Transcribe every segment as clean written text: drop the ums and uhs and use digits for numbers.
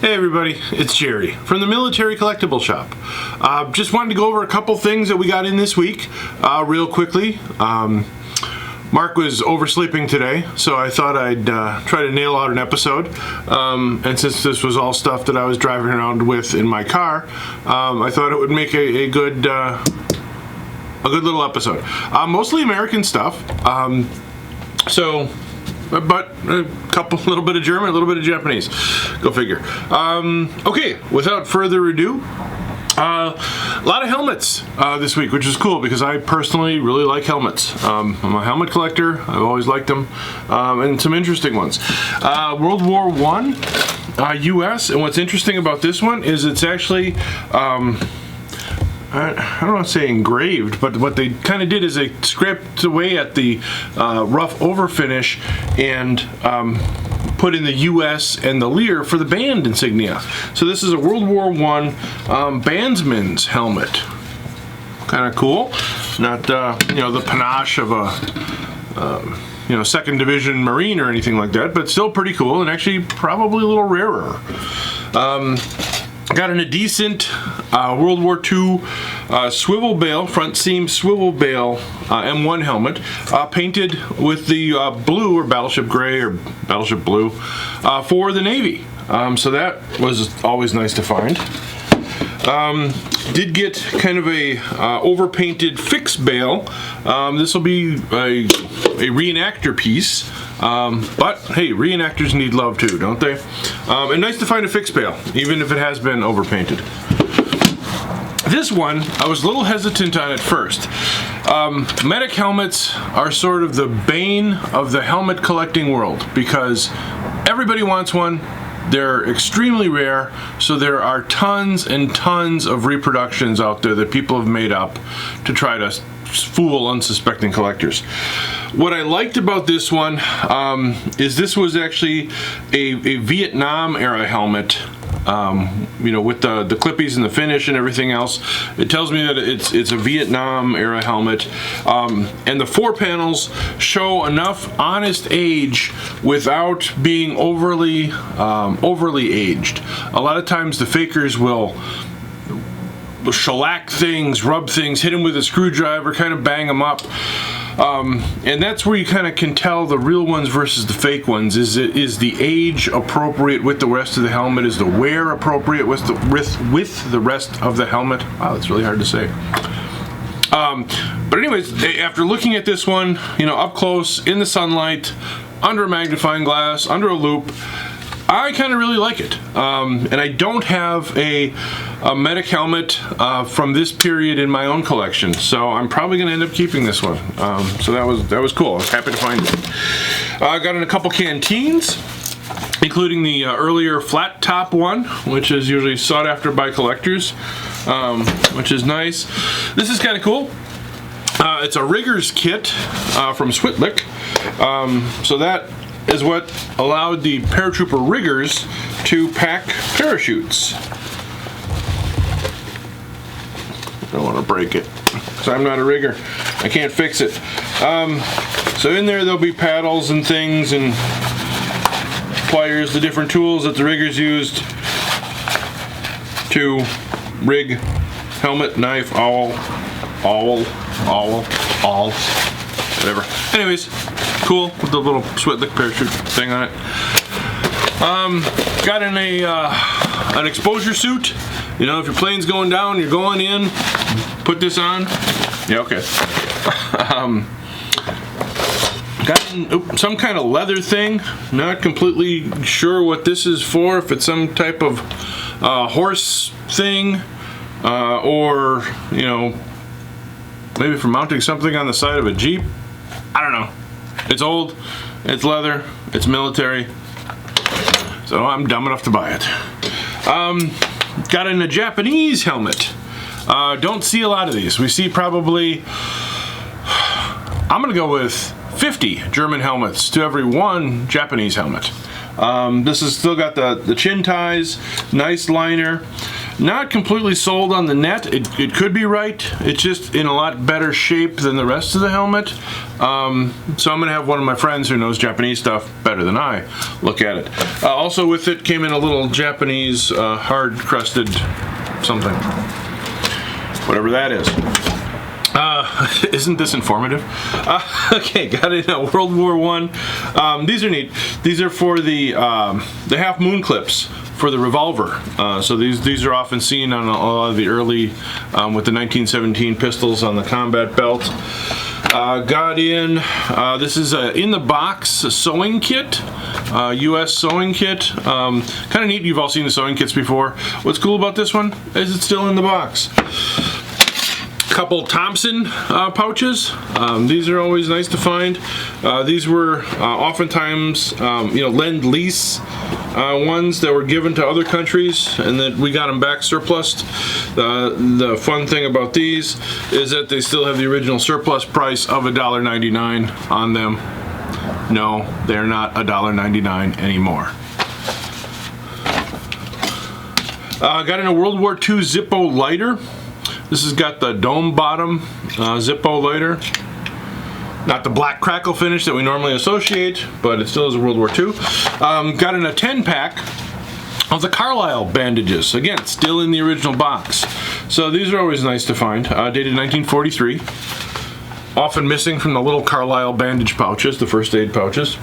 Hey everybody, it's Jerry from the Military Collectible Shop. Just wanted to go over a couple things that we got in this week real quickly. Mark was oversleeping today, so I thought I'd try to nail out an episode. And since this was all stuff that I was driving around with in my car, I thought it would make a good little episode. Mostly American stuff. But a little bit of German, a little bit of Japanese. Go figure. Okay, without further ado, a lot of helmets this week, which is cool because I personally really like helmets. I'm a helmet collector. I've always liked them, and some interesting ones. World War I, U.S., and what's interesting about this one is it's actually I don't want to say engraved, but what they kind of did is they scraped away at the rough overfinish and put in the U.S. and the Lear for the band insignia. So this is a World War I bandsman's helmet. Kind of cool. Not the panache of a 2nd Division Marine or anything like that, but still pretty cool and actually probably a little rarer. Got a decent World War II swivel bail, front seam swivel bail M1 helmet, painted with the blue or battleship gray or battleship blue for the Navy. So that was always nice to find. Did get kind of a overpainted fixed bail. This will be a reenactor piece. But hey, reenactors need love too, don't they? And nice to find a fixed bail, even if it has been overpainted. This one, I was a little hesitant on at first. Medic helmets are sort of the bane of the helmet collecting world because everybody wants one. They're extremely rare, so there are tons and tons of reproductions out there that people have made up to try to fool unsuspecting collectors. What I liked about this one is this was actually a Vietnam era helmet, with the clippies and the finish and everything else. It tells me that it's a Vietnam era helmet, and the 4 panels show enough honest age without being overly aged. A lot of times the fakers will shellac things, rub things, hit them with a screwdriver, kind of bang them up. And that's where you kind of can tell the real ones versus the fake ones. Is the age appropriate with the rest of the helmet? Is the wear appropriate with the rest of the helmet? Wow, that's really hard to say. But anyways, after looking at this one, up close, in the sunlight, under a magnifying glass, under a loop, I kind of really like it. And I don't have a medic helmet from this period in my own collection, so I'm probably going to end up keeping this one. So that was cool. I was happy to find it. I got in a couple canteens, including the earlier flat top one, which is usually sought after by collectors, which is nice. This is kind of cool. It's a rigger's kit from Switlik. So that is what allowed the paratrooper riggers to pack parachutes. I don't want to break it, because I'm not a rigger. I can't fix it. So in there'll be paddles and things and pliers, the different tools that the riggers used to rig helmet, knife, awl, whatever. Anyways, cool with the little Switlik parachute thing on it. Got in an exposure suit. If your plane's going down, you're going in, put this on. Yeah, okay. Got in some kind of leather thing. Not completely sure what this is for. If it's some type of horse thing, or maybe for mounting something on the side of a Jeep. I don't know. It's old, it's leather, it's military, so I'm dumb enough to buy it. Got in a Japanese helmet. Don't see a lot of these. We see probably, I'm gonna go with 50 German helmets to every 1 Japanese helmet. This has still got the chin ties, nice liner. Not completely sold on the net. It could be right. It's just in a lot better shape than the rest of the helmet. So I'm going to have one of my friends who knows Japanese stuff better than I look at it. Also with it came in a little Japanese hard-crusted something. Whatever that is. Isn't this informative? Okay, got it in World War I. These are neat. These are for the half moon clips for the revolver. So these are often seen on a lot of the early with the 1917 pistols on the combat belt. Got in, this is in the box sewing kit, US sewing kit. Kind of neat. You've all seen the sewing kits before. What's cool about this one is it's still in the box. Couple Thompson pouches. These are always nice to find. These were oftentimes lend-lease ones that were given to other countries and that we got them back surplused. The fun thing about these is that they still have the original surplus price of $1.99 on them. No, they're not $1.99 anymore. Got in a World War II Zippo lighter. This has got the dome bottom Zippo lighter. Not the black crackle finish that we normally associate, but it still is a World War II. Got in a 10-pack of the Carlisle Bandages. Again, still in the original box. So these are always nice to find. Dated 1943. Often missing from the little Carlisle bandage pouches, the first aid pouches.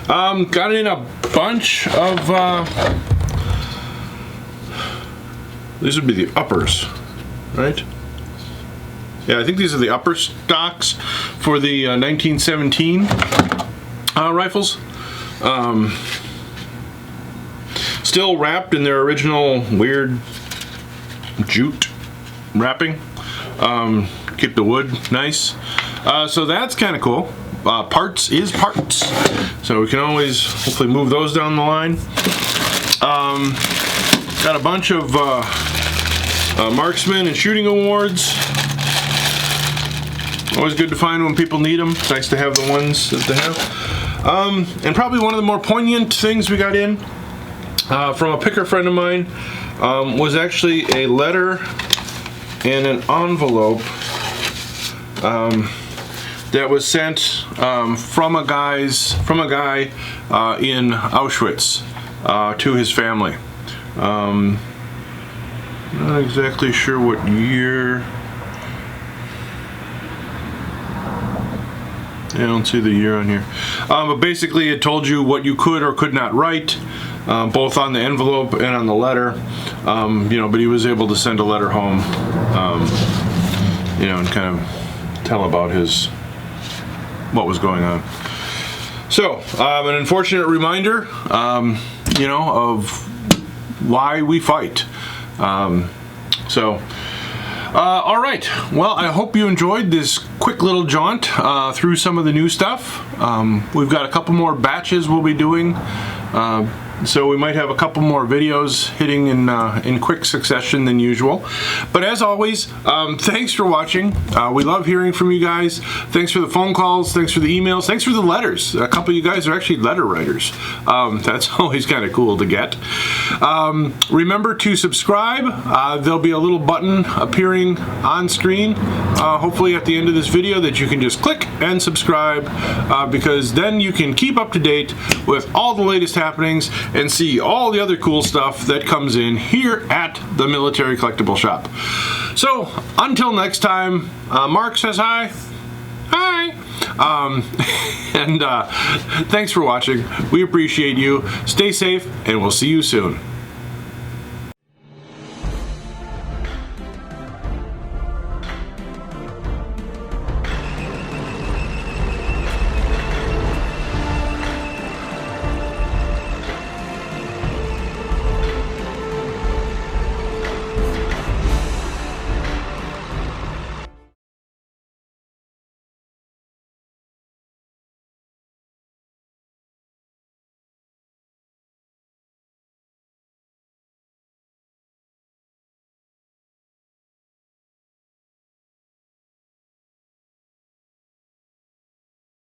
Got in a bunch of... these would be the uppers, right? Yeah, I think these are the upper stocks for the 1917 rifles. Still wrapped in their original weird jute wrapping. Keep the wood nice. So that's kind of cool. Parts is parts. So we can always hopefully move those down the line. Got a bunch of marksman and shooting awards. Always good to find when people need them. It's nice to have the ones that they have. And probably one of the more poignant things we got in from a picker friend of mine was actually a letter and an envelope that was sent from a guy in Auschwitz to his family. Not exactly sure what year. I don't see the year on here. But basically it told you what you could or could not write, both on the envelope and on the letter. But he was able to send a letter home, and kind of tell about what was going on. So, an unfortunate reminder, of why we fight. All right. Well, I hope you enjoyed this quick little jaunt through some of the new stuff. We've got a couple more batches we'll be doing. So we might have a couple more videos hitting in quick succession than usual. But as always, thanks for watching. We love hearing from you guys. Thanks for the phone calls. Thanks for the emails. Thanks for the letters. A couple of you guys are actually letter writers. That's always kind of cool to get. Remember to subscribe. There'll be a little button appearing on screen, hopefully at the end of this video, that you can just click and subscribe, because then you can keep up to date with all the latest happenings and see all the other cool stuff that comes in here at the Military Collectible Shop. So, until next time, Mark says hi. Hi. And thanks for watching. We appreciate you. Stay safe, and we'll see you soon.